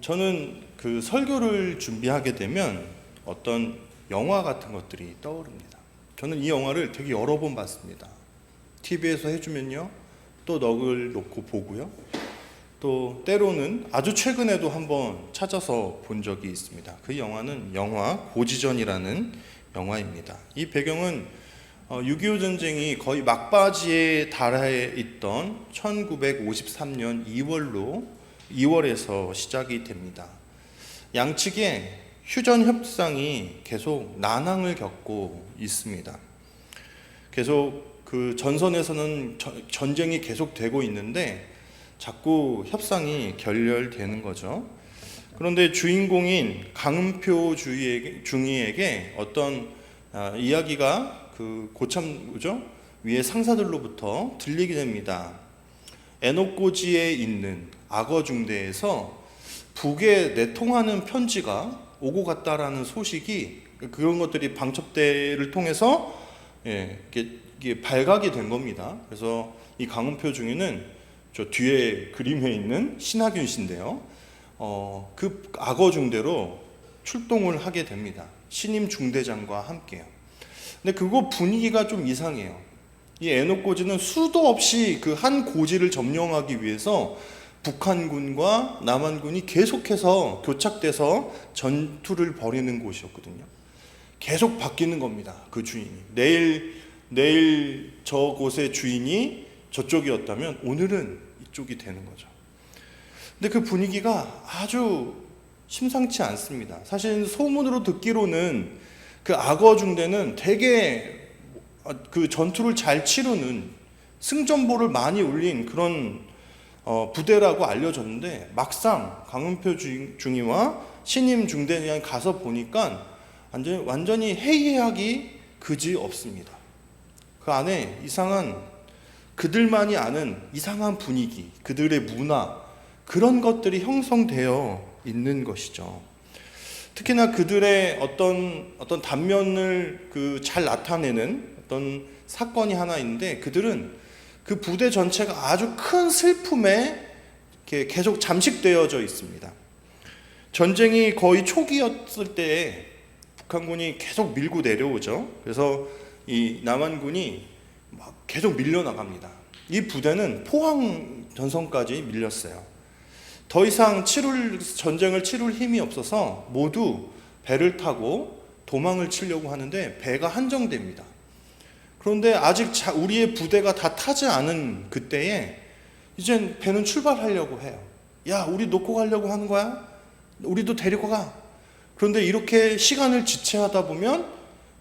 저는 그 설교를 준비하게 되면 어떤 영화 같은 것들이 떠오릅니다. 저는 이 영화를 되게 여러 번 봤습니다. TV에서 해주면요, 또 넋을 놓고 보고요. 또 때로는 아주 최근에도 한번 찾아서 본 적이 있습니다. 그 영화는 영화 고지전이라는 영화입니다. 이 배경은 6.25 전쟁이 거의 막바지에 달해 있던 1953년 2월에서 시작이 됩니다. 양측의 휴전 협상이 계속 난항을 겪고 있습니다. 계속 그 전선에서는 전쟁이 계속되고 있는데 자꾸 협상이 결렬되는 거죠. 그런데 주인공인 강은표 중위에게 어떤 이야기가 그 고참부죠 위에 상사들로부터 들리게 됩니다. 에녹고지에 있는 악어 중대에서 북에 내통하는 편지가 오고 갔다라는 소식이, 그런 것들이 방첩대를 통해서 이게 발각이 된 겁니다. 그래서 이 강은표 중위는 저 뒤에 그림에 있는 신하균 씨인데요. 그 악어 중대로 출동을 하게 됩니다. 신임 중대장과 함께요. 근데 그거 분위기가 좀 이상해요. 이 에녹고지는 수도 없이 그 한 고지를 점령하기 위해서 북한군과 남한군이 계속해서 교착돼서 전투를 벌이는 곳이었거든요. 계속 바뀌는 겁니다. 그 주인이. 내일 저곳의 주인이 저쪽이었다면 오늘은 이쪽이 되는 거죠. 근데 그 분위기가 아주 심상치 않습니다. 사실 소문으로 듣기로는 그 악어 중대는 되게 그 전투를 잘 치르는 승전보를 많이 올린 그런 부대라고 알려졌는데, 막상 강은표 중위와 신임 중대장이 가서 보니까 완전히 해이하기 그지 없습니다. 그 안에 이상한, 그들만이 아는 이상한 분위기, 그들의 문화, 그런 것들이 형성되어 있는 것이죠. 특히나 그들의 어떤 단면을 잘 나타내는 어떤 사건이 하나 있는데, 그들은 그 부대 전체가 아주 큰 슬픔에 계속 잠식되어져 있습니다. 전쟁이 거의 초기였을 때에 북한군이 계속 밀고 내려오죠. 그래서 이 남한군이 막 계속 밀려나갑니다. 이 부대는 포항 전선까지 밀렸어요. 더 이상 전쟁을 치룰 힘이 없어서 모두 배를 타고 도망을 치려고 하는데 배가 한정됩니다. 그런데 아직 우리의 부대가 다 타지 않은 그때에 이젠 배는 출발하려고 해요. 야, 우리 놓고 가려고 하는 거야? 우리도 데리고 가. 그런데 이렇게 시간을 지체하다 보면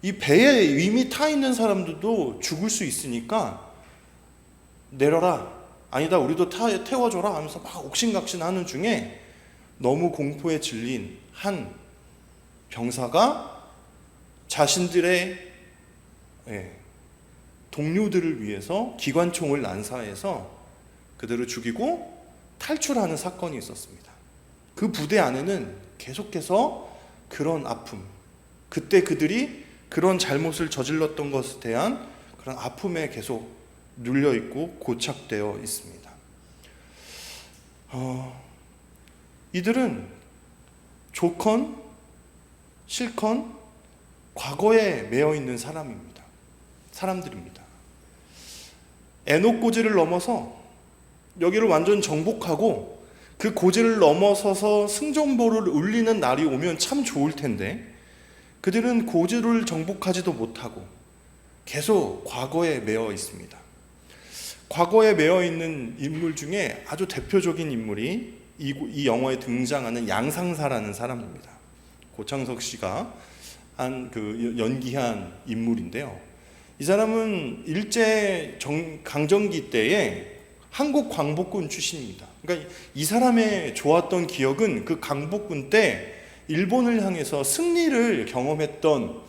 이 배에 이미 타 있는 사람들도 죽을 수 있으니까 내려라. 아니다, 우리도 태워줘라 하면서 막 옥신각신하는 중에 너무 공포에 질린 한 병사가 자신들의 동료들을 위해서 기관총을 난사해서 그들을 죽이고 탈출하는 사건이 있었습니다. 그 부대 안에는 계속해서 그런 아픔, 그때 그들이 그런 잘못을 저질렀던 것에 대한 그런 아픔에 계속 눌려있고 고착되어 있습니다. 이들은 좋건 싫건 과거에 매여있는 사람들입니다. 에녹고지를 넘어서 여기를 완전 정복하고 그 고지를 넘어서서 승전보를 울리는 날이 오면 참 좋을 텐데, 그들은 고지를 정복하지도 못하고 계속 과거에 매여 있습니다. 과거에 매여 있는 인물 중에 아주 대표적인 인물이 이 영화에 등장하는 양상사라는 사람입니다. 고창석 씨가 연기한 인물인데요. 이 사람은 일제 강점기 때에 한국 광복군 출신입니다. 그러니까 이 사람의 좋았던 기억은 그 강복군 때 일본을 향해서 승리를 경험했던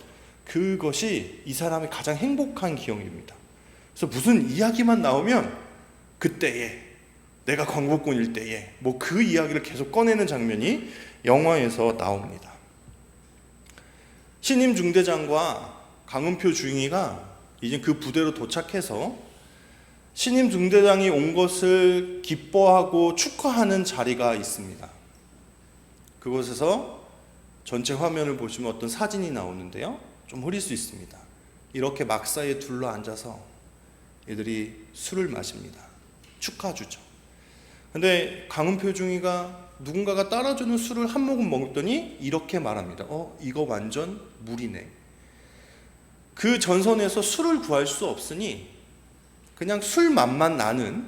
그것이 이 사람의 가장 행복한 기억입니다. 그래서 무슨 이야기만 나오면 그때에, 내가 광복군일 때에 뭐 그 이야기를 계속 꺼내는 장면이 영화에서 나옵니다. 신임 중대장과 강은표 중위가 이제 그 부대로 도착해서 신임 중대장이 온 것을 기뻐하고 축하하는 자리가 있습니다. 그곳에서 전체 화면을 보시면 어떤 사진이 나오는데요. 좀 흐릴 수 있습니다. 이렇게 막사에 둘러앉아서 애들이 술을 마십니다. 축하주죠. 근데 강은표중이가 누군가가 따라주는 술을 한 모금 먹더니 이렇게 말합니다. 이거 완전 물이네. 그 전선에서 술을 구할 수 없으니 그냥 술 맛만 나는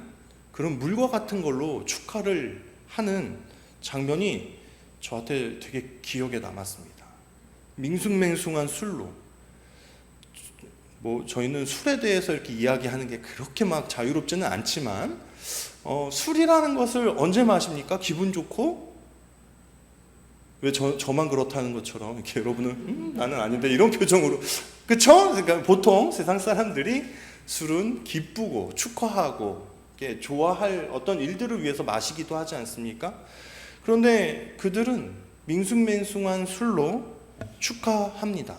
그런 물과 같은 걸로 축하를 하는 장면이 저한테 되게 기억에 남았습니다. 밍숭맹숭한 술로. 저희는 술에 대해서 이렇게 이야기하는 게 그렇게 막 자유롭지는 않지만 술이라는 것을 언제 마십니까? 기분 좋고? 왜 저만 그렇다는 것처럼 이렇게 여러분은 나는 아닌데 이런 표정으로, 그쵸? 그러니까 보통 세상 사람들이 술은 기쁘고 축하하고 이렇게 좋아할 어떤 일들을 위해서 마시기도 하지 않습니까? 그런데 그들은 밍숭맹숭한 술로 축하합니다.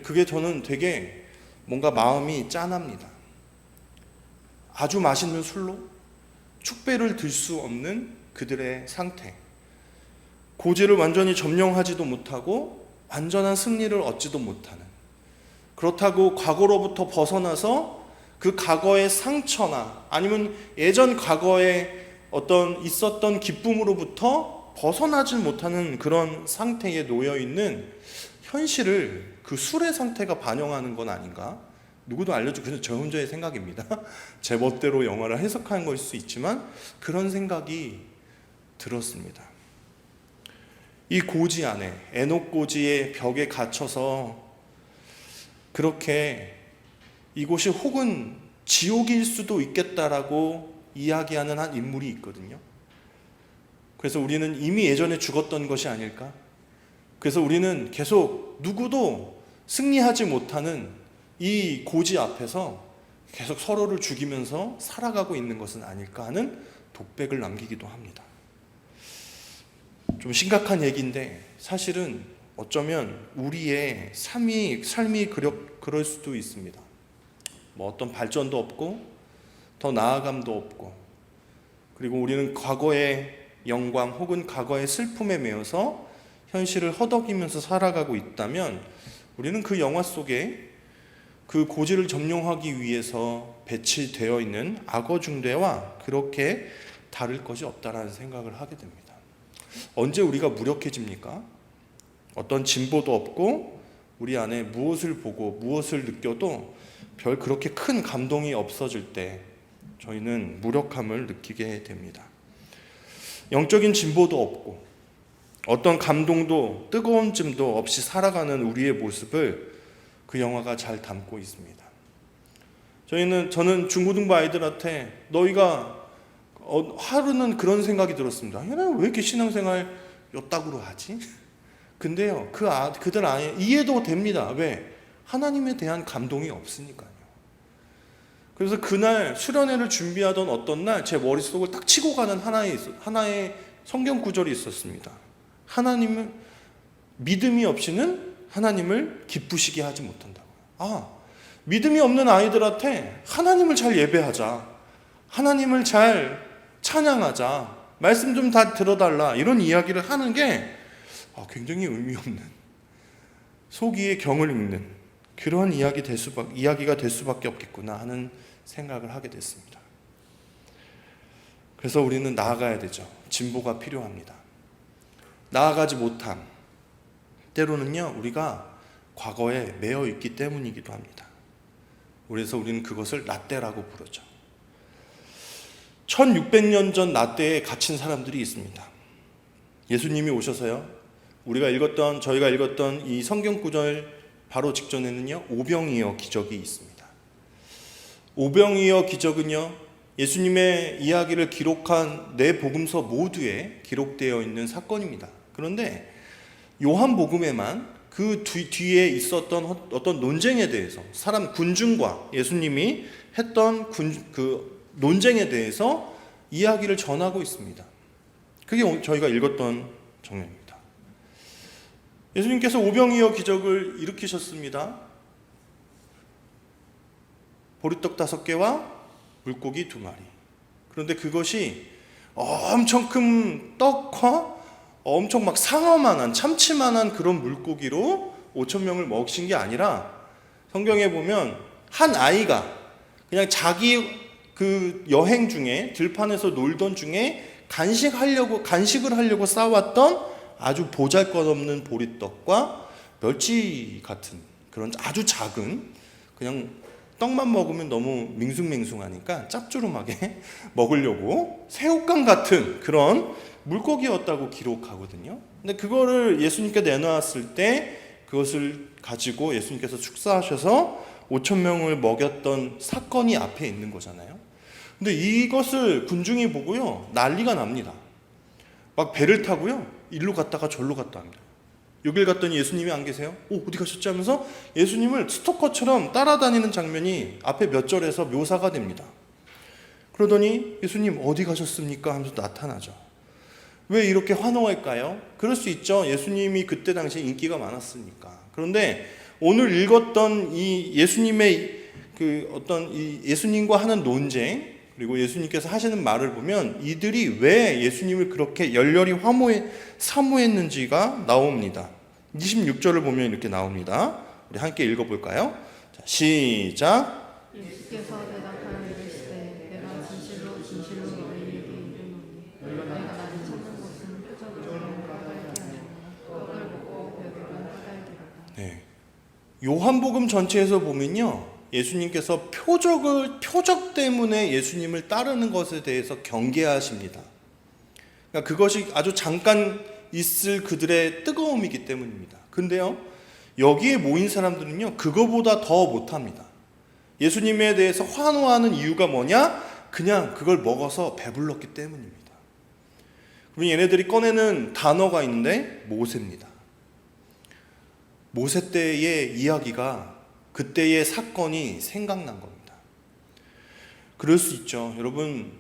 그게 저는 되게 뭔가 마음이 짠합니다. 아주 맛있는 술로 축배를 들 수 없는 그들의 상태, 고지를 완전히 점령하지도 못하고 완전한 승리를 얻지도 못하는, 그렇다고 과거로부터 벗어나서 그 과거의 상처나 아니면 예전 과거에 어떤 있었던 기쁨으로부터 벗어나지 못하는 그런 상태에 놓여 있는 현실을 그 술의 상태가 반영하는 건 아닌가? 누구도 알려주고, 저 혼자의 생각입니다. 제 멋대로 영화를 해석한 걸 수 있지만 그런 생각이 들었습니다. 이 고지 안에, 에녹 고지의 벽에 갇혀서 그렇게 이곳이 혹은 지옥일 수도 있겠다라고 이야기하는 한 인물이 있거든요. 그래서 우리는 이미 예전에 죽었던 것이 아닐까? 그래서 우리는 계속 누구도 승리하지 못하는 이 고지 앞에서 계속 서로를 죽이면서 살아가고 있는 것은 아닐까 하는 독백을 남기기도 합니다. 좀 심각한 얘기인데 사실은 어쩌면 우리의 삶이 그럴 수도 있습니다. 어떤 발전도 없고 더 나아감도 없고, 그리고 우리는 과거의 영광 혹은 과거의 슬픔에 매여서 현실을 허덕이면서 살아가고 있다면 우리는 그 영화 속에 그 고지를 점령하기 위해서 배치되어 있는 악어 중대와 그렇게 다를 것이 없다라는 생각을 하게 됩니다. 언제 우리가 무력해집니까? 어떤 진보도 없고 우리 안에 무엇을 보고 무엇을 느껴도 별 그렇게 큰 감동이 없어질 때 저희는 무력함을 느끼게 됩니다. 영적인 진보도 없고 어떤 감동도 뜨거움쯤도 없이 살아가는 우리의 모습을 그 영화가 잘 담고 있습니다. 저는 중고등부 아이들한테 너희가 하루는 그런 생각이 들었습니다. 왜 이렇게 신앙생활 요따구로 하지? 근데요, 그들 안에 이해도 됩니다. 왜? 하나님에 대한 감동이 없으니까요. 그래서 그날 수련회를 준비하던 어떤 날 제 머릿속을 딱 치고 가는 하나의 성경 구절이 있었습니다. 하나님을 믿음이 없이는 하나님을 기쁘시게 하지 못한다고요. 믿음이 없는 아이들한테 하나님을 잘 예배하자, 하나님을 잘 찬양하자, 말씀 좀 다 들어달라, 이런 이야기를 하는 게 굉장히 의미 없는, 속이의 경을 읽는 그런 이야기가 될 수밖에 없겠구나 하는 생각을 하게 됐습니다. 그래서 우리는 나아가야 되죠. 진보가 필요합니다. 나아가지 못함, 때로는요 우리가 과거에 매여 있기 때문이기도 합니다. 그래서 우리는 그것을 라떼라고 부르죠. 1600년 전 라떼에 갇힌 사람들이 있습니다. 예수님이 오셔서요, 저희가 읽었던 이 성경 구절 바로 직전에는요 오병이어 기적이 있습니다. 오병이어 기적은요 예수님의 이야기를 기록한 네 복음서 모두에 기록되어 있는 사건입니다. 그런데 요한복음에만 그 뒤에 있었던 어떤 논쟁에 대해서, 군중과 예수님이 했던 그 논쟁에 대해서 이야기를 전하고 있습니다. 그게 저희가 읽었던 장면입니다. 예수님께서 오병이어 기적을 일으키셨습니다. 보리떡 5개와 물고기 2마리. 그런데 그것이 엄청 큰 떡과 엄청 막 상어만한 참치만한 그런 물고기로 5천 명을 먹이신 게 아니라 성경에 보면 한 아이가 그냥 자기 그 여행 중에 들판에서 놀던 중에 간식을 하려고 싸왔던 아주 보잘것없는 보리떡과 멸치 같은 그런 아주 작은 그냥 떡만 먹으면 너무 밍숭맹숭하니까 짭조름하게 먹으려고 새우깡 같은 그런 물고기였다고 기록하거든요. 근데 그거를 예수님께 내놓았을 때 그것을 가지고 예수님께서 축사하셔서 5천 명을 먹였던 사건이 앞에 있는 거잖아요. 근데 이것을 군중이 보고요 난리가 납니다. 막 배를 타고요 일로 갔다가 절로 갔다 합니다. 여길 갔더니 예수님이 안 계세요? 어디 가셨지? 하면서 예수님을 스토커처럼 따라다니는 장면이 앞에 몇 절에서 묘사가 됩니다. 그러더니 예수님 어디 가셨습니까? 하면서 나타나죠. 왜 이렇게 환호할까요? 그럴 수 있죠. 예수님이 그때 당시에 인기가 많았으니까. 그런데 오늘 읽었던 이 예수님의 그 어떤 이 예수님과 하는 논쟁, 그리고 예수님께서 하시는 말을 보면 이들이 왜 예수님을 그렇게 열렬히 사모했는지가 나옵니다. 26절을 보면 이렇게 나옵니다. 우리 함께 읽어볼까요? 자, 시작. 예수께서 대답하여 이르시되 내가 진실로 진실로 너희에게 이르노니 내가 나를 찾는 곳은 표적을 보는 까닭이 아니라 떡을 먹고 배부른 까닭이로다. 네. 요한복음 전체에서 보면요 예수님께서 표적 때문에 예수님을 따르는 것에 대해서 경계하십니다. 그러니까 그것이 아주 잠깐 있을 그들의 뜨거움이기 때문입니다. 근데요 여기에 모인 사람들은요 그거보다 더 못합니다. 예수님에 대해서 환호하는 이유가 뭐냐? 그냥 그걸 먹어서 배불렀기 때문입니다. 그럼 얘네들이 꺼내는 단어가 있는데 모세입니다. 모세 때의 이야기가 그때의 사건이 생각난 겁니다. 그럴 수 있죠. 여러분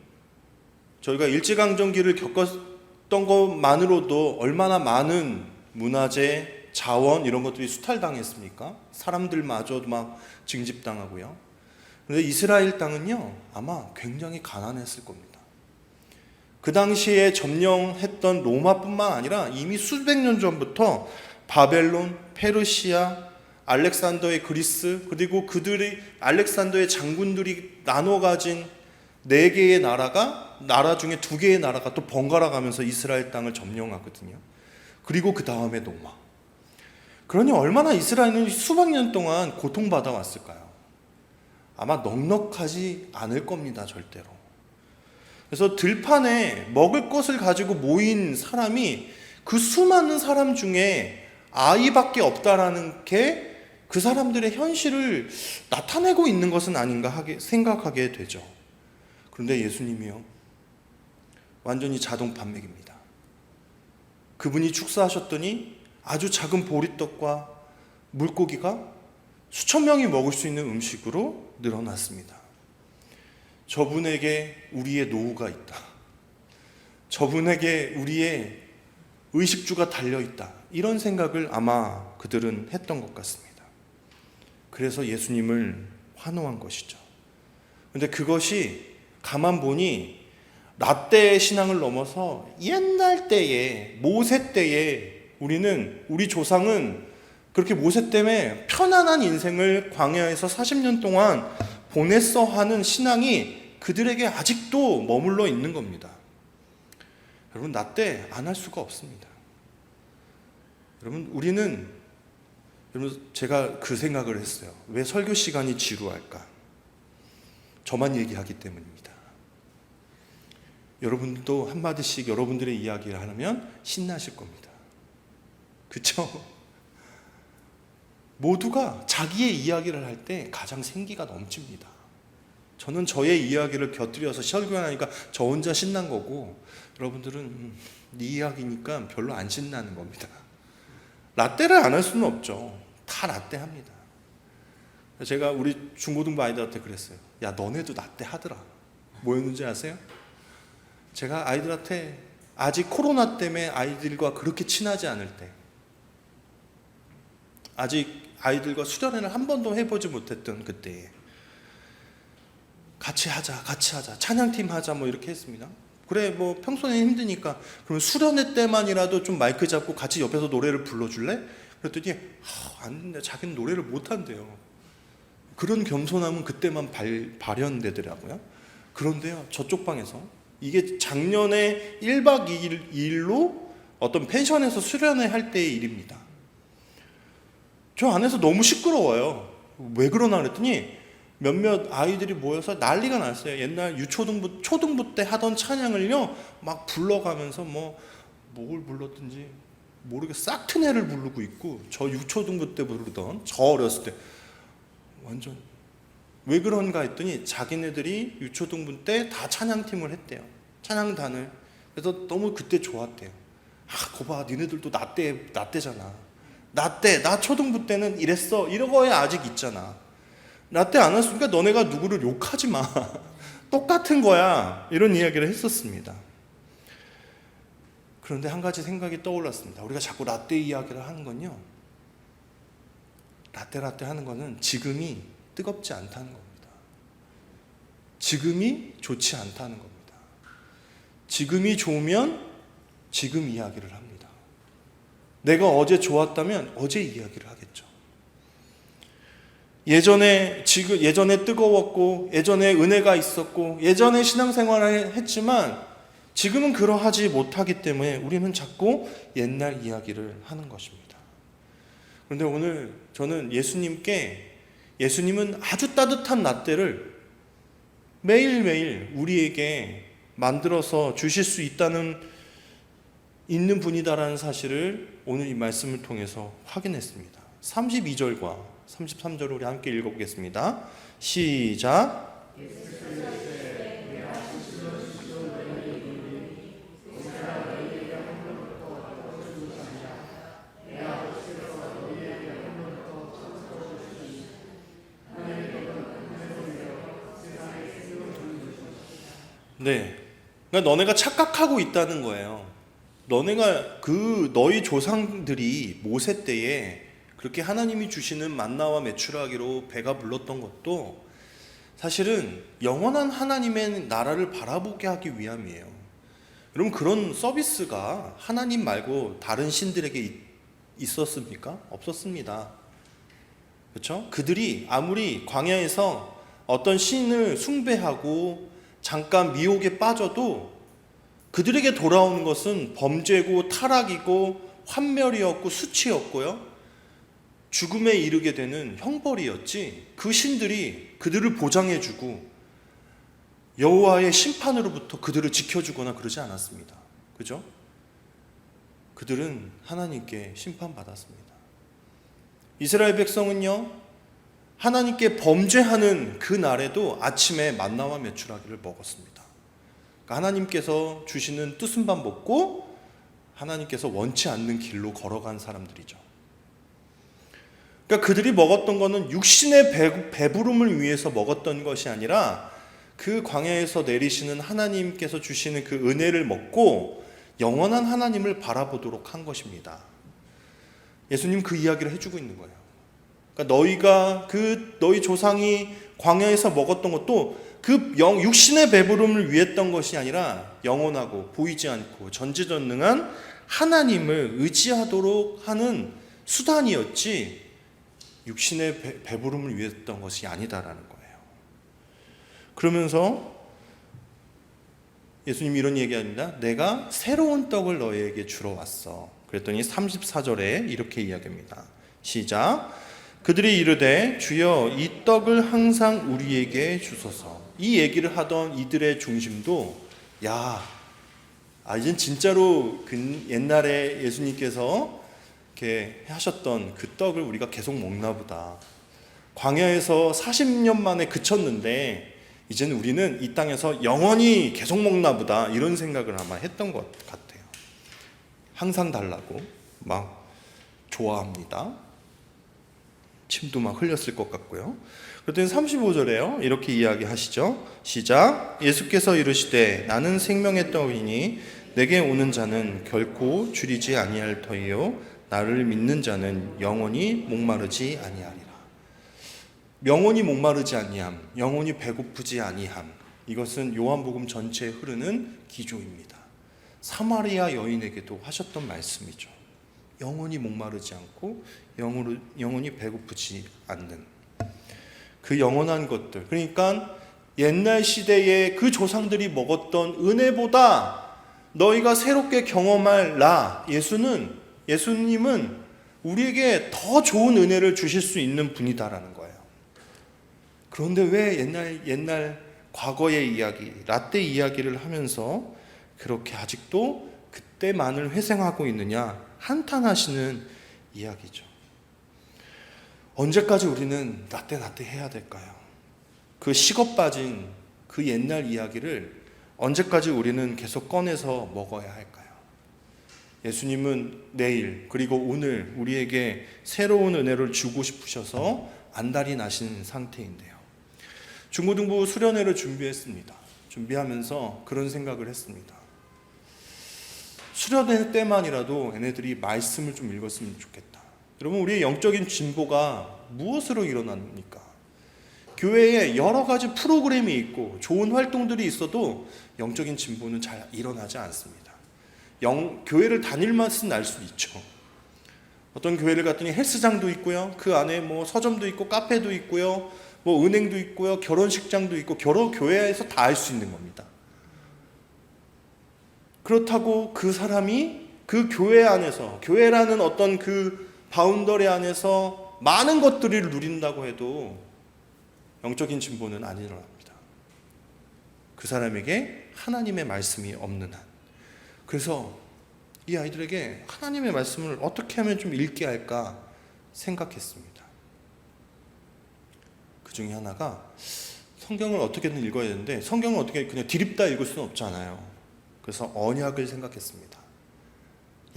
저희가 일제강점기를 겪었던 것만으로도 얼마나 많은 문화재, 자원 이런 것들이 수탈당했습니까? 사람들마저도 막 징집당하고요. 그런데 이스라엘 땅은요 아마 굉장히 가난했을 겁니다. 그 당시에 점령했던 로마뿐만 아니라 이미 수백 년 전부터 바벨론, 페르시아, 알렉산더의 그리스, 그리고 그들이 알렉산더의 장군들이 나눠 가진 4개의 나라 중에 2개의 나라가 또 번갈아 가면서 이스라엘 땅을 점령하거든요. 그리고 그 다음에 로마. 그러니 얼마나 이스라엘은 수백 년 동안 고통받아 왔을까요? 아마 넉넉하지 않을 겁니다, 절대로. 그래서 들판에 먹을 것을 가지고 모인 사람이 그 수많은 사람 중에 아이밖에 없다라는 게 그 사람들의 현실을 나타내고 있는 것은 아닌가 생각하게 되죠. 그런데 예수님이요 완전히 자동 판매기입니다. 그분이 축사하셨더니 아주 작은 보리떡과 물고기가 수천 명이 먹을 수 있는 음식으로 늘어났습니다. 저분에게 우리의 노후가 있다. 저분에게 우리의 의식주가 달려있다. 이런 생각을 아마 그들은 했던 것 같습니다. 그래서 예수님을 환호한 것이죠. 그런데 그것이 가만 보니 라떼 신앙을 넘어서 옛날 때에 모세 때에 우리 조상은 그렇게 모세 때문에 편안한 인생을 광야에서 40년 동안 보냈어 하는 신앙이 그들에게 아직도 머물러 있는 겁니다. 여러분 라떼 안 할 수가 없습니다. 여러분 제가 그 생각을 했어요. 왜 설교 시간이 지루할까? 저만 얘기하기 때문입니다. 여러분도 한마디씩 여러분들의 이야기를 하면 신나실 겁니다. 그렇죠? 모두가 자기의 이야기를 할 때 가장 생기가 넘칩니다. 저는 저의 이야기를 곁들여서 설교하니까 저 혼자 신난 거고 여러분들은 네 이야기니까 별로 안 신나는 겁니다. 라떼를 안 할 수는 없죠. 다 라떼 합니다. 제가 우리 중고등부 아이들한테 그랬어요. 야 너네도 라떼 하더라. 뭐였는지 아세요? 제가 아이들한테 아직 코로나 때문에 아이들과 그렇게 친하지 않을 때, 아직 아이들과 수련회를 한 번도 해보지 못했던 그때에 같이 하자 찬양팀 하자 뭐 이렇게 했습니다. 그래 뭐 평소에 힘드니까 그럼 수련회 때만이라도 좀 마이크 잡고 같이 옆에서 노래를 불러줄래? 그랬더니 안 된다. 자기는 노래를 못한대요. 그런 겸손함은 그때만 발현되더라고요. 그런데요, 저쪽 방에서 이게 작년에 1박 2일로 어떤 펜션에서 수련회 할 때의 일입니다. 저 안에서 너무 시끄러워요. 왜 그러나 그랬더니 몇몇 아이들이 모여서 난리가 났어요. 옛날 초등부 때 하던 찬양을요 막 불러가면서 뭘 불렀든지 모르게 싹트네를 부르고 있고, 저 유초등부 때 부르던 저 어렸을 때 완전 왜 그런가 했더니 자기네들이 유초등부 때 다 찬양팀을 했대요. 찬양단을. 그래서 너무 그때 좋았대요. 거봐, 니네들도 나 때잖아. 나 초등부 때는 이랬어. 이런 거에 아직 있잖아. 나 때 안 왔으니까 너네가 누구를 욕하지 마. 똑같은 거야. 이런 이야기를 했었습니다. 그런데 한 가지 생각이 떠올랐습니다. 우리가 자꾸 라떼 이야기를 하는 건요, 라떼 하는 거는 지금이 뜨겁지 않다는 겁니다. 지금이 좋지 않다는 겁니다. 지금이 좋으면 지금 이야기를 합니다. 내가 어제 좋았다면 어제 이야기를 하겠죠. 예전에 뜨거웠고, 예전에 은혜가 있었고, 예전에 신앙생활을 했지만 지금은 그러하지 못하기 때문에 우리는 자꾸 옛날 이야기를 하는 것입니다. 그런데 오늘 저는 예수님은 아주 따뜻한 라떼를 매일매일 우리에게 만들어서 주실 수 있는 분이다라는 사실을 오늘 이 말씀을 통해서 확인했습니다. 32절과 33절을 우리 함께 읽어보겠습니다. 시작. 네, 그러니까 너네가 착각하고 있다는 거예요. 너희 조상들이 모세 때에 그렇게 하나님이 주시는 만나와 메추라기로 배가 불렀던 것도 사실은 영원한 하나님의 나라를 바라보게 하기 위함이에요. 여러분, 그런 서비스가 하나님 말고 다른 신들에게 있었습니까? 없었습니다. 그렇죠? 그들이 아무리 광야에서 어떤 신을 숭배하고 잠깐 미혹에 빠져도 그들에게 돌아오는 것은 범죄고 타락이고 환멸이었고 수치였고요, 죽음에 이르게 되는 형벌이었지, 그 신들이 그들을 보장해주고 여호와의 심판으로부터 그들을 지켜주거나 그러지 않았습니다. 그죠? 그들은 하나님께 심판받았습니다. 이스라엘 백성은요, 하나님께 범죄하는 그 날에도 아침에 만나와 메추라기를 먹었습니다. 그러니까 하나님께서 주시는 뜨순 밥 먹고 하나님께서 원치 않는 길로 걸어간 사람들이죠. 그러니까 그들이 먹었던 것은 육신의 배부름을 위해서 먹었던 것이 아니라 그 광야에서 내리시는 하나님께서 주시는 그 은혜를 먹고 영원한 하나님을 바라보도록 한 것입니다. 예수님 그 이야기를 해주고 있는 거예요. 그러니까 너희 조상이 광야에서 먹었던 것도 그 육신의 배부름을 위했던 것이 아니라 영원하고 보이지 않고 전지전능한 하나님을 의지하도록 하는 수단이었지, 육신의 배부름을 위했던 것이 아니다라는 거예요. 그러면서 예수님이 이런 얘기합니다. 내가 새로운 떡을 너희에게 주러 왔어. 그랬더니 34절에 이렇게 이야기합니다. 시작. 그들이 이르되 주여 이 떡을 항상 우리에게 주소서. 이 얘기를 하던 이들의 중심도 이젠 진짜로 옛날에 예수님께서 이렇게 하셨던 그 떡을 우리가 계속 먹나 보다. 광야에서 40년 만에 그쳤는데 이제는 우리는 이 땅에서 영원히 계속 먹나 보다, 이런 생각을 아마 했던 것 같아요. 항상 달라고 막 좋아합니다. 침도 막 흘렸을 것 같고요. 그랬더니 35절에요 이렇게 이야기하시죠. 시작. 예수께서 이르시되 나는 생명의 떡이니 내게 오는 자는 결코 줄이지 아니할 터이요 나를 믿는 자는 영원히 목마르지 아니하리라. 영원히 목마르지 아니함, 영원히 배고프지 아니함, 이것은 요한복음 전체에 흐르는 기조입니다. 사마리아 여인에게도 하셨던 말씀이죠. 영원히 목마르지 않고 영원히 배고프지 않는 그 영원한 것들. 그러니까 옛날 시대에 그 조상들이 먹었던 은혜보다 너희가 새롭게 경험할 예수님은 우리에게 더 좋은 은혜를 주실 수 있는 분이다라는 거예요. 그런데 왜 옛날 과거의 이야기, 라떼 이야기를 하면서 그렇게 아직도 그때만을 회상하고 있느냐 한탄하시는 이야기죠. 언제까지 우리는 라떼 해야 될까요? 그 식어 빠진 그 옛날 이야기를 언제까지 우리는 계속 꺼내서 먹어야 할까요? 예수님은 내일 그리고 오늘 우리에게 새로운 은혜를 주고 싶으셔서 안달이 나신 상태인데요. 중고등부 수련회를 준비하면서 그런 생각을 했습니다. 수련회 때만이라도 얘네들이 말씀을 좀 읽었으면 좋겠다. 여러분, 우리의 영적인 진보가 무엇으로 일어납니까? 교회에 여러 가지 프로그램이 있고 좋은 활동들이 있어도 영적인 진보는 잘 일어나지 않습니다. 교회를 다닐 맛은 날 수 있죠. 어떤 교회를 갔더니 헬스장도 있고요. 그 안에 뭐 서점도 있고 카페도 있고요. 뭐 은행도 있고요. 결혼식장도 있고 교회에서 다 할 수 있는 겁니다. 그렇다고 그 사람이 그 교회 안에서 교회라는 어떤 그 바운더리 안에서 많은 것들을 누린다고 해도 영적인 진보는 안 일어납니다. 그 사람에게 하나님의 말씀이 없는 한. 그래서 이 아이들에게 하나님의 말씀을 어떻게 하면 좀 읽게 할까 생각했습니다. 그 중에 하나가 성경을 어떻게든 읽어야 되는데 성경을 어떻게 그냥 디립다 읽을 수는 없잖아요. 그래서 언약을 생각했습니다.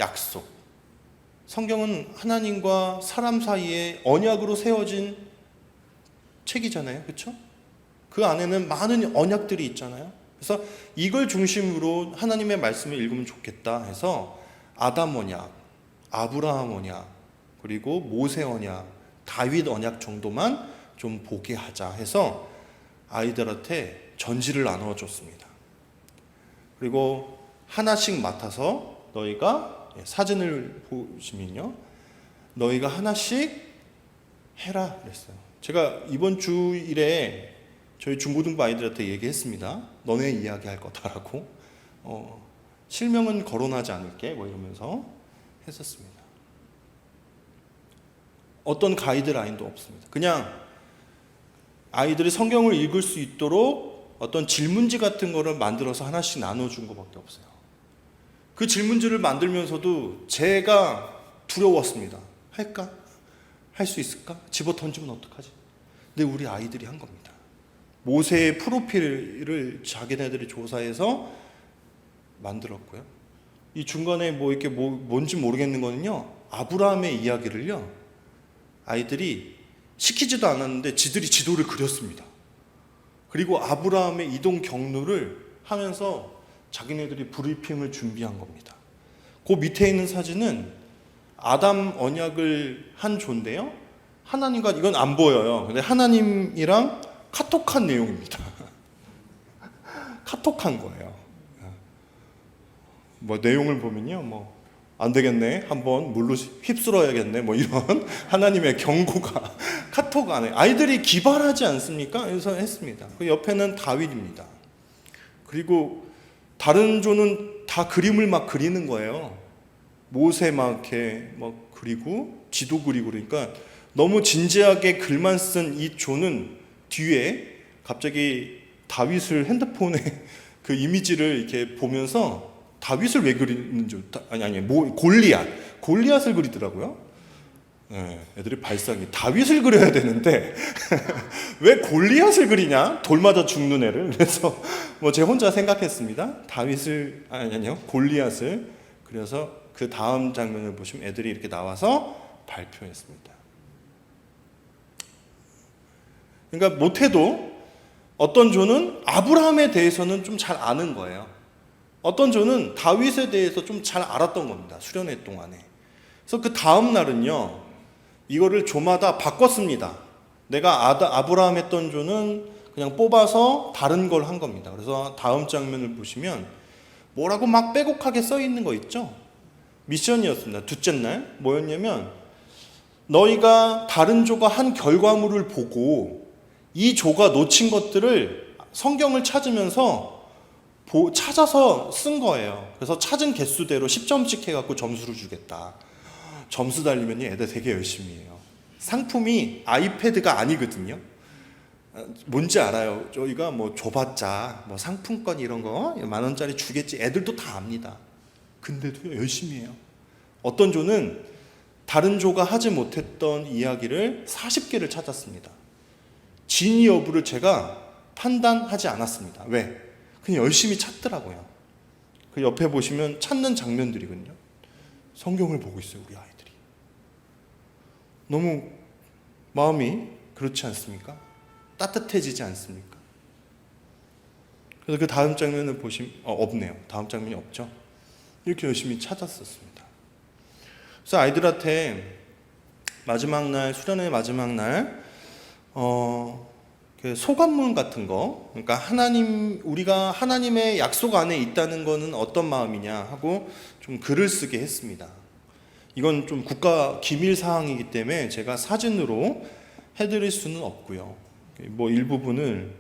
약속. 성경은 하나님과 사람 사이에 언약으로 세워진 책이잖아요. 그렇죠? 그 안에는 많은 언약들이 있잖아요. 그래서 이걸 중심으로 하나님의 말씀을 읽으면 좋겠다 해서 아담 언약, 아브라함 언약, 그리고 모세 언약, 다윗 언약 정도만 좀 보게 하자 해서 아이들한테 전지를 나눠줬습니다. 그리고 하나씩 맡아서 너희가 사진을 보시면요, 너희가 하나씩 해라 그랬어요. 제가 이번 주일에 저희 중고등부 아이들한테 얘기했습니다. 너네 이야기할 거다라고. 실명은 거론하지 않을게 뭐 이러면서 했었습니다. 어떤 가이드라인도 없습니다. 그냥 아이들이 성경을 읽을 수 있도록 어떤 질문지 같은 거를 만들어서 하나씩 나눠준 것밖에 없어요. 그 질문지를 만들면서도 제가 두려웠습니다. 할까? 할 수 있을까? 집어 던지면 어떡하지? 근데 우리 아이들이 한 겁니다. 모세의 프로필을 자기네들이 조사해서 만들었고요. 이 중간에 이렇게 뭔지 모르겠는 거는요, 아브라함의 이야기를요, 아이들이 시키지도 않았는데 지들이 지도를 그렸습니다. 그리고 아브라함의 이동 경로를 하면서 자기네들이 브리핑을 준비한 겁니다. 그 밑에 있는 사진은 아담 언약을 한 조인데요, 하나님과, 이건 안 보여요. 근데 하나님이랑 카톡한 내용입니다. 카톡한 거예요. 내용을 보면요, 안 되겠네, 한번 물로 휩쓸어야겠네, 이런 하나님의 경고가 카톡 안에. 아이들이 기발하지 않습니까? 그래서 했습니다. 그 옆에는 다윗입니다. 그리고 다른 조는 다 그림을 막 그리는 거예요. 모세 이렇게 그리고 지도 그리고. 그러니까 너무 진지하게 글만 쓴 이 조는 뒤에 갑자기 다윗을 핸드폰에 그 이미지를 이렇게 보면서 다윗을 왜 그리는 줄, 골리앗을 그리더라고요. 네, 애들이 발상이 다윗을 그려야 되는데 왜 골리앗을 그리냐? 돌 맞아 죽는 애를. 그래서 제 혼자 생각했습니다. 골리앗을 그려서 그 다음 장면을 보시면 애들이 이렇게 나와서 발표했습니다. 그러니까 못해도 어떤 조는 아브라함에 대해서는 좀 잘 아는 거예요. 어떤 조는 다윗에 대해서 좀 잘 알았던 겁니다. 수련회 동안에. 그래서 그 다음 날은요, 이거를 조마다 바꿨습니다. 내가 아브라함 했던 조는 그냥 뽑아서 다른 걸 한 겁니다. 그래서 다음 장면을 보시면 뭐라고 막 빼곡하게 써 있는 거 있죠? 미션이었습니다. 둘째 날 뭐였냐면 너희가 다른 조가 한 결과물을 보고 이 조가 놓친 것들을 성경을 찾으면서 찾아서 쓴 거예요. 그래서 찾은 개수대로 10점씩 해갖고 점수를 주겠다. 점수 달리면 애들 되게 열심히 해요. 상품이 아이패드가 아니거든요. 뭔지 알아요. 저희가 뭐 줘봤자 뭐 상품권 이런 거 10,000원짜리 주겠지. 애들도 다 압니다. 근데도 열심히 해요. 어떤 조는 다른 조가 하지 못했던 이야기를 40개를 찾았습니다. 진위 여부를 제가 판단하지 않았습니다. 왜? 그냥 열심히 찾더라고요. 그 옆에 보시면 찾는 장면들이거든요. 성경을 보고 있어요, 우리 아이들이. 너무 마음이 그렇지 않습니까? 따뜻해지지 않습니까? 그래서 그 다음 장면을 보시면 없네요. 다음 장면이 없죠. 이렇게 열심히 찾았었습니다. 그래서 아이들한테 마지막 날, 수련회 마지막 날 소감문 같은 거, 그러니까 우리가 하나님의 약속 안에 있다는 거는 어떤 마음이냐 하고 좀 글을 쓰게 했습니다. 이건 좀 국가 기밀 사항이기 때문에 제가 사진으로 해드릴 수는 없고요. 뭐 일부분을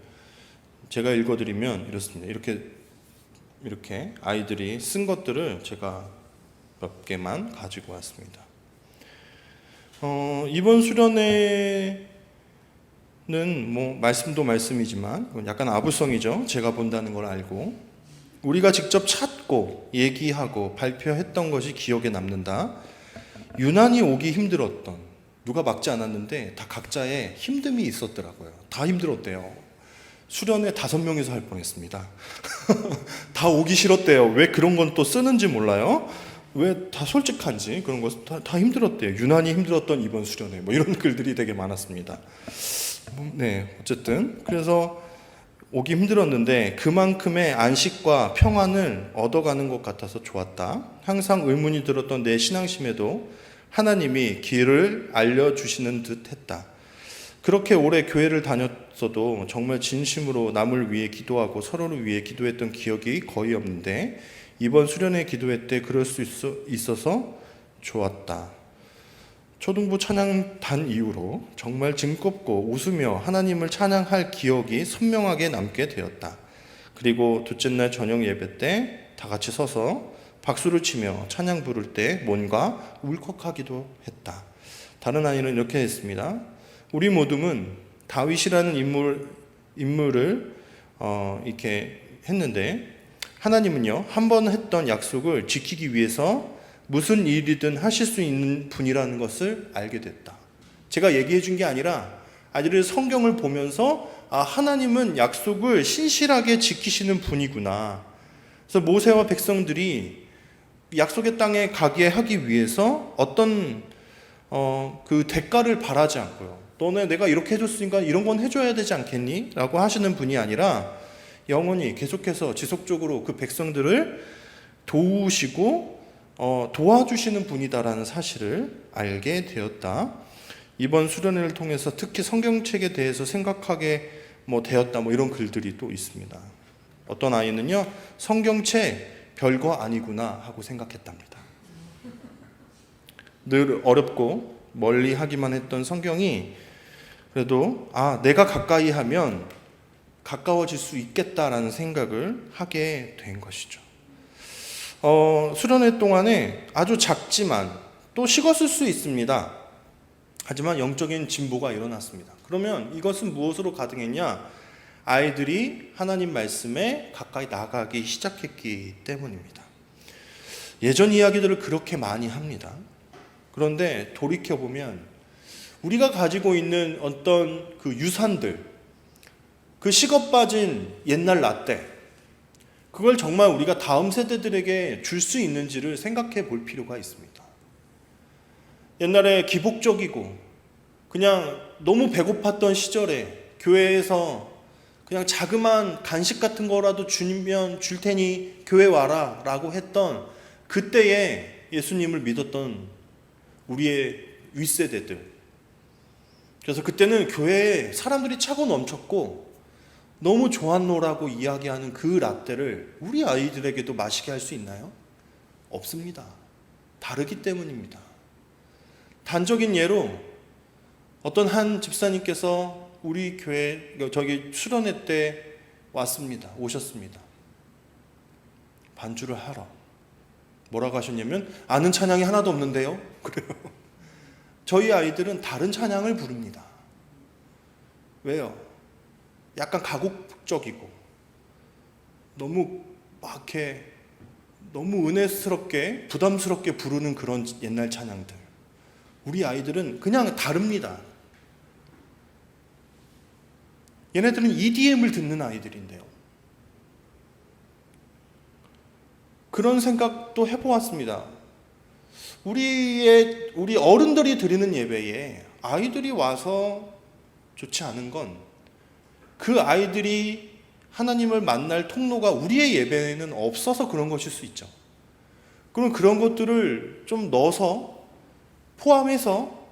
제가 읽어드리면 이렇습니다. 이렇게 아이들이 쓴 것들을 제가 몇 개만 가지고 왔습니다. 이번 수련회는 뭐 말씀도 말씀이지만 약간 아부성이죠. 제가 본다는 걸 알고 우리가 직접 찾고 얘기하고 발표했던 것이 기억에 남는다. 유난히 오기 힘들었던, 누가 막지 않았는데 다 각자의 힘듦이 있었더라고요. 다 힘들었대요. 수련회 5명이서 할 뻔했습니다. 다 오기 싫었대요. 왜 그런 건 또 쓰는지 몰라요. 왜 다 솔직한지 그런 거 다 힘들었대요. 유난히 힘들었던 이번 수련회 뭐 이런 글들이 되게 많았습니다. 네, 어쨌든 그래서 오기 힘들었는데 그만큼의 안식과 평안을 얻어가는 것 같아서 좋았다. 항상 의문이 들었던 내 신앙심에도 하나님이 길을 알려주시는 듯 했다. 그렇게 오래 교회를 다녔어도 정말 진심으로 남을 위해 기도하고 서로를 위해 기도했던 기억이 거의 없는데 이번 수련회 기도회 때 그럴 수 있어서 좋았다. 초등부 찬양단 이후로 정말 즐겁고 웃으며 하나님을 찬양할 기억이 선명하게 남게 되었다. 그리고 둘째 날 저녁 예배 때 다 같이 서서 박수를 치며 찬양 부를 때 뭔가 울컥하기도 했다. 다른 아이는 이렇게 했습니다. 우리 모두는 다윗이라는 인물을 이렇게 했는데 하나님은요, 한 번 했던 약속을 지키기 위해서 무슨 일이든 하실 수 있는 분이라는 것을 알게 됐다. 제가 얘기해 준 게 아니라 아이들이 성경을 보면서 하나님은 약속을 신실하게 지키시는 분이구나. 그래서 모세와 백성들이 약속의 땅에 가게 하기 위해서 어떤 그 대가를 바라지 않고요. 너네 내가 이렇게 해줬으니까 이런 건 해줘야 되지 않겠니? 라고 하시는 분이 아니라 영원히 계속해서 지속적으로 그 백성들을 도우시고 도와주시는 분이다라는 사실을 알게 되었다. 이번 수련회를 통해서 특히 성경책에 대해서 생각하게 되었다. 이런 글들이 또 있습니다. 어떤 아이는요, 성경책 별거 아니구나 하고 생각했답니다. 늘 어렵고 멀리 하기만 했던 성경이 그래도 내가 가까이 하면 가까워질 수 있겠다라는 생각을 하게 된 것이죠. 수련회 동안에 아주 작지만 또 식었을 수 있습니다. 하지만 영적인 진보가 일어났습니다. 그러면 이것은 무엇으로 가능했냐? 아이들이 하나님 말씀에 가까이 나가기 시작했기 때문입니다. 예전 이야기들을 그렇게 많이 합니다. 그런데 돌이켜보면 우리가 가지고 있는 어떤 그 유산들, 그 식어 빠진 옛날 라떼, 그걸 정말 우리가 다음 세대들에게 줄 수 있는지를 생각해 볼 필요가 있습니다. 옛날에 기복적이고 그냥 너무 배고팠던 시절에 교회에서 그냥 자그마한 간식 같은 거라도 주면 줄 테니 교회 와라 라고 했던 그때에 예수님을 믿었던 우리의 윗세대들. 그래서 그때는 교회에 사람들이 차고 넘쳤고 너무 좋았노라고 이야기하는 그 라떼를 우리 아이들에게도 마시게 할 수 있나요? 없습니다. 다르기 때문입니다. 단적인 예로 어떤 한 집사님께서 우리 교회 저기 수련회 때 오셨습니다. 반주를 하러. 뭐라고 하셨냐면 아는 찬양이 하나도 없는데요. 그래요. 저희 아이들은 다른 찬양을 부릅니다. 왜요? 약간 가곡적이고 너무 막 이렇게 너무 은혜스럽게 부담스럽게 부르는 그런 옛날 찬양들. 우리 아이들은 그냥 다릅니다. 얘네들은 EDM을 듣는 아이들인데요. 그런 생각도 해보았습니다. 우리 어른들이 드리는 예배에 아이들이 와서 좋지 않은 건 그 아이들이 하나님을 만날 통로가 우리의 예배에는 없어서 그런 것일 수 있죠. 그럼 그런 것들을 좀 넣어서 포함해서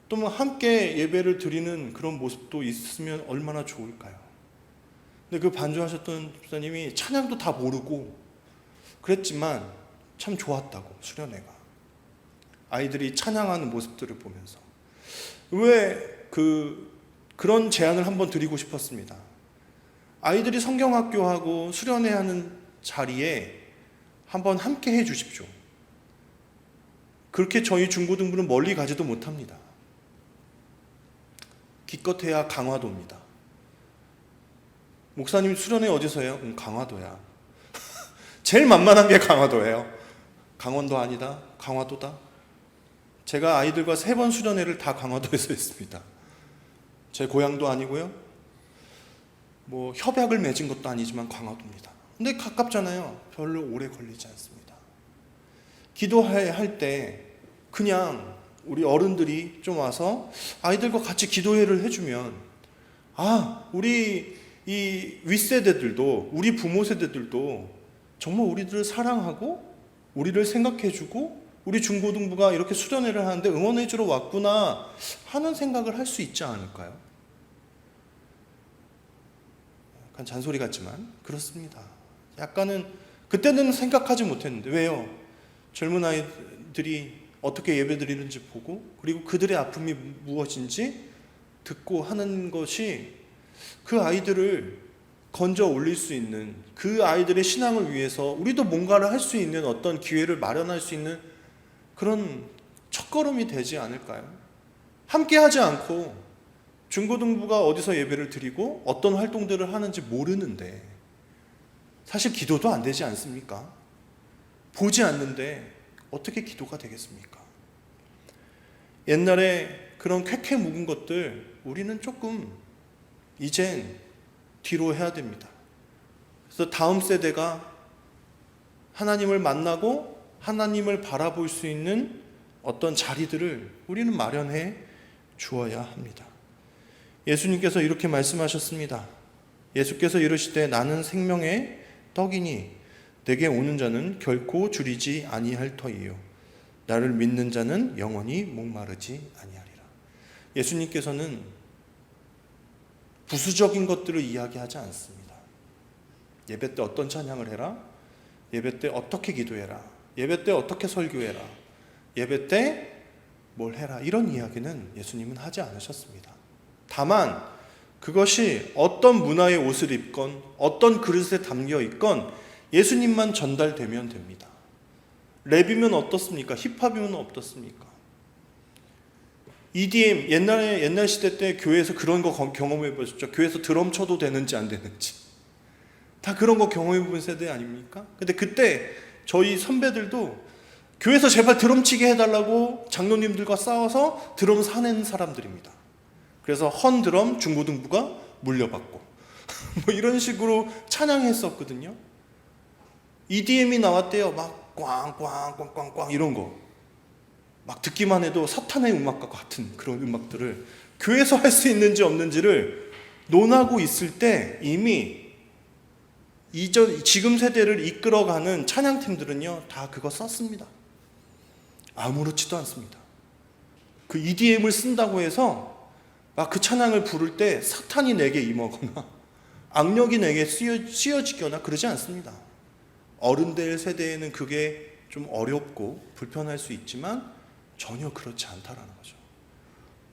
또 함께 예배를 드리는 그런 모습도 있으면 얼마나 좋을까요? 근데 그 반주하셨던 집사님이 찬양도 다 모르고 그랬지만 참 좋았다고, 수련회가. 아이들이 찬양하는 모습들을 보면서. 왜 그런 제안을 한번 드리고 싶었습니다. 아이들이 성경학교하고 수련회 하는 자리에 한번 함께 해 주십시오. 그렇게 저희 중고등부는 멀리 가지도 못합니다. 기껏해야 강화도입니다. 목사님 수련회 어디서 해요? 강화도야. 제일 만만한 게 강화도예요. 강원도 아니다. 강화도다. 제가 아이들과 3번 수련회를 다 강화도에서 했습니다. 제 고향도 아니고요. 뭐 협약을 맺은 것도 아니지만 강화도입니다. 근데 가깝잖아요. 별로 오래 걸리지 않습니다. 기도할 때 그냥 우리 어른들이 좀 와서 아이들과 같이 기도회를 해주면 우리 이 윗세대들도 우리 부모 세대들도 정말 우리들을 사랑하고 우리를 생각해주고 우리 중고등부가 이렇게 수련회를 하는데 응원해주러 왔구나 하는 생각을 할 수 있지 않을까요? 약간 잔소리 같지만 그렇습니다. 약간은 그때는 생각하지 못했는데 왜요? 젊은 아이들이 어떻게 예배드리는지 보고 그리고 그들의 아픔이 무엇인지 듣고 하는 것이 그 아이들을 건져 올릴 수 있는, 그 아이들의 신앙을 위해서 우리도 뭔가를 할 수 있는 어떤 기회를 마련할 수 있는 그런 첫걸음이 되지 않을까요? 함께 하지 않고 중고등부가 어디서 예배를 드리고 어떤 활동들을 하는지 모르는데 사실 기도도 안 되지 않습니까? 보지 않는데 어떻게 기도가 되겠습니까? 옛날에 그런 쾌쾌 묵은 것들 우리는 조금 이젠 뒤로 해야 됩니다. 그래서 다음 세대가 하나님을 만나고 하나님을 바라볼 수 있는 어떤 자리들을 우리는 마련해 주어야 합니다. 예수님께서 이렇게 말씀하셨습니다. 예수께서 이르시되 나는 생명의 떡이니 내게 오는 자는 결코 줄이지 아니할 터이요 나를 믿는 자는 영원히 목마르지 아니하리라. 예수님께서는 부수적인 것들을 이야기하지 않습니다. 예배 때 어떤 찬양을 해라, 예배 때 어떻게 기도해라, 예배 때 어떻게 설교해라, 예배 때 뭘 해라, 이런 이야기는 예수님은 하지 않으셨습니다. 다만 그것이 어떤 문화의 옷을 입건 어떤 그릇에 담겨 있건 예수님만 전달되면 됩니다. 랩이면 어떻습니까? 힙합이면 어떻습니까? EDM, 옛날 시대 때 교회에서 그런 거 경험해 보셨죠? 교회에서 드럼 쳐도 되는지 안 되는지 다 그런 거 경험해 본 세대 아닙니까? 근데 그때 저희 선배들도 교회에서 제발 드럼 치게 해달라고 장로님들과 싸워서 드럼 사낸 사람들입니다. 그래서 헌 드럼 중고등부가 물려받고 뭐 이런 식으로 찬양했었거든요. EDM이 나왔대요. 막 꽝꽝꽝꽝꽝 이런 거 막 듣기만 해도 사탄의 음악과 같은 그런 음악들을 교회에서 할 수 있는지 없는지를 논하고 있을 때 이미 지금 세대를 이끌어가는 찬양팀들은요 다 그거 썼습니다. 아무렇지도 않습니다. 그 EDM을 쓴다고 해서 막 그 찬양을 부를 때 사탄이 내게 임하거나 악력이 내게 쓰여지거나 그러지 않습니다. 어른들 세대에는 그게 좀 어렵고 불편할 수 있지만 전혀 그렇지 않다라는 거죠.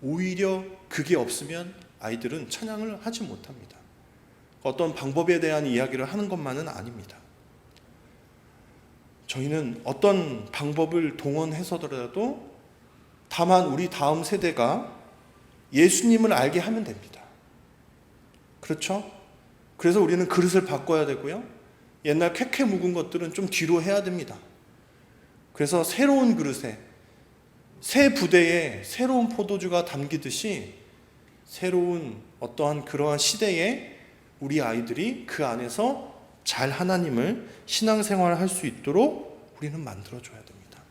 오히려 그게 없으면 아이들은 찬양을 하지 못합니다. 어떤 방법에 대한 이야기를 하는 것만은 아닙니다. 저희는 어떤 방법을 동원해서더라도 다만 우리 다음 세대가 예수님을 알게 하면 됩니다. 그렇죠? 그래서 우리는 그릇을 바꿔야 되고요. 옛날 쾌쾌 묵은 것들은 좀 뒤로 해야 됩니다. 그래서 새로운 그릇에, 새 부대에 새로운 포도주가 담기듯이 새로운 어떠한 그러한 시대에 우리 아이들이 그 안에서 잘 하나님을 신앙생활을 할 수 있도록 우리는 만들어줘야 됩니다.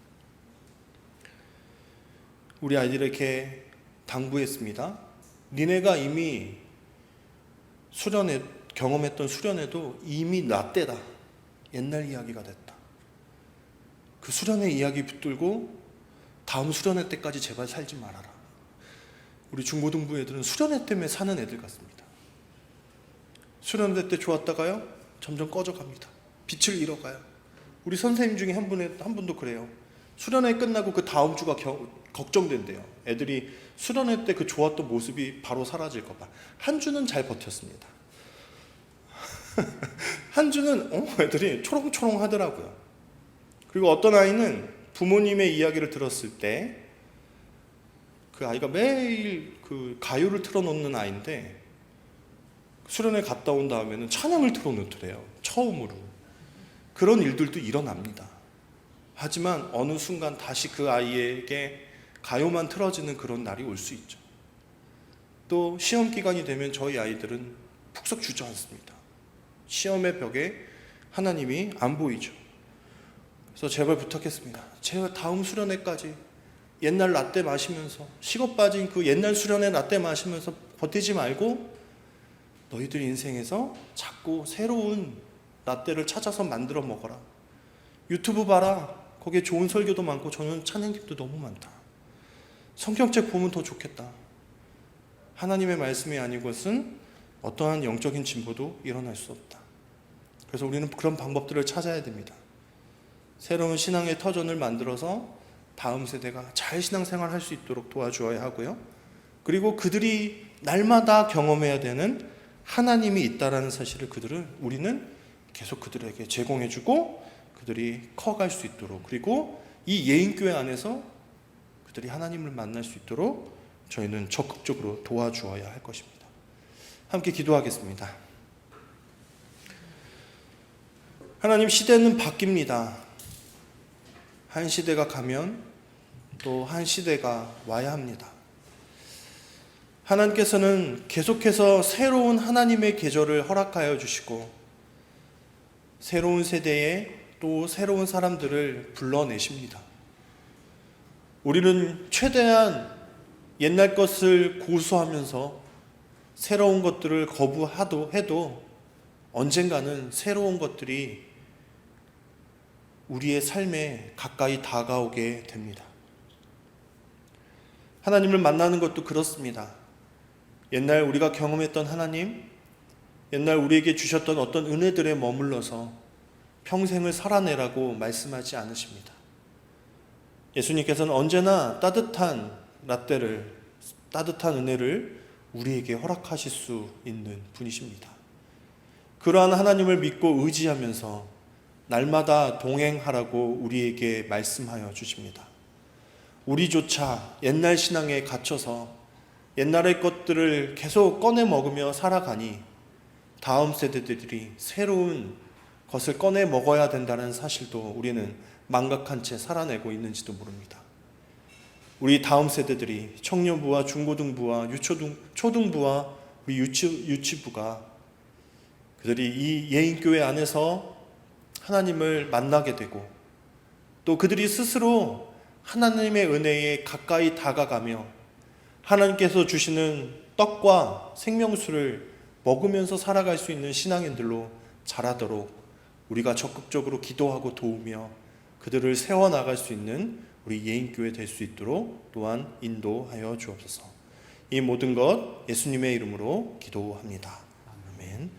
우리 아이들에게 당부했습니다. 니네가 이미 경험했던 수련회도 이미 나 때다. 옛날 이야기가 됐다. 그 수련회 이야기 붙들고 다음 수련회 때까지 제발 살지 말아라. 우리 중고등부 애들은 수련회 때문에 사는 애들 같습니다. 수련회 때 좋았다가요 점점 꺼져갑니다. 빛을 잃어가요. 우리 선생님 중에 한 분도 그래요. 수련회 끝나고 그 다음 주가 걱정된대요. 애들이 수련회 때 그 좋았던 모습이 바로 사라질까 봐. 한 주는 잘 버텼습니다. 한 주는 애들이 초롱초롱 하더라고요. 그리고 어떤 아이는 부모님의 이야기를 들었을 때 그 아이가 매일 그 가요를 틀어놓는 아이인데 수련회 갔다 온 다음에는 찬양을 틀어놓더래요. 처음으로. 그런 일들도 일어납니다. 하지만 어느 순간 다시 그 아이에게 가요만 틀어지는 그런 날이 올 수 있죠. 또 시험 기간이 되면 저희 아이들은 푹석 주저앉습니다. 시험의 벽에 하나님이 안 보이죠. 그래서 제발 부탁했습니다. 제발 다음 수련회까지 옛날 라떼 마시면서 식어 빠진 그 옛날 수련회 라떼 마시면서 버티지 말고 너희들 인생에서 자꾸 새로운 라떼를 찾아서 만들어 먹어라. 유튜브 봐라. 거기에 좋은 설교도 많고 저는 찬양집도 너무 많다. 성경책 보면 더 좋겠다. 하나님의 말씀이 아닌 것은 어떠한 영적인 진보도 일어날 수 없다. 그래서 우리는 그런 방법들을 찾아야 됩니다. 새로운 신앙의 터전을 만들어서 다음 세대가 잘 신앙생활 할 수 있도록 도와주어야 하고요. 그리고 그들이 날마다 경험해야 되는 하나님이 있다라는 사실을 우리는 계속 그들에게 제공해주고 그들이 커갈 수 있도록, 그리고 이 예인교회 안에서 그들이 하나님을 만날 수 있도록 저희는 적극적으로 도와주어야 할 것입니다. 함께 기도하겠습니다. 하나님, 시대는 바뀝니다. 한 시대가 가면 또 한 시대가 와야 합니다. 하나님께서는 계속해서 새로운 하나님의 계절을 허락하여 주시고 새로운 세대에 또 새로운 사람들을 불러내십니다. 우리는 최대한 옛날 것을 고수하면서 새로운 것들을 거부해도 언젠가는 새로운 것들이 우리의 삶에 가까이 다가오게 됩니다. 하나님을 만나는 것도 그렇습니다. 옛날 우리가 경험했던 하나님, 옛날 우리에게 주셨던 어떤 은혜들에 머물러서 평생을 살아내라고 말씀하지 않으십니다. 예수님께서는 언제나 따뜻한 라떼를, 따뜻한 은혜를 우리에게 허락하실 수 있는 분이십니다. 그러한 하나님을 믿고 의지하면서 날마다 동행하라고 우리에게 말씀하여 주십니다. 우리조차 옛날 신앙에 갇혀서 옛날의 것들을 계속 꺼내 먹으며 살아가니 다음 세대들이 새로운 것을 꺼내 먹어야 된다는 사실도 우리는 망각한 채 살아내고 있는지도 모릅니다. 우리 다음 세대들이 청년부와 중고등부와 초등부와 우리 유치부가 그들이 이 예인교회 안에서 하나님을 만나게 되고 또 그들이 스스로 하나님의 은혜에 가까이 다가가며 하나님께서 주시는 떡과 생명수를 먹으면서 살아갈 수 있는 신앙인들로 자라도록 우리가 적극적으로 기도하고 도우며 그들을 세워나갈 수 있는 우리 예인교회 될 수 있도록 또한 인도하여 주옵소서. 이 모든 것 예수님의 이름으로 기도합니다. 아멘.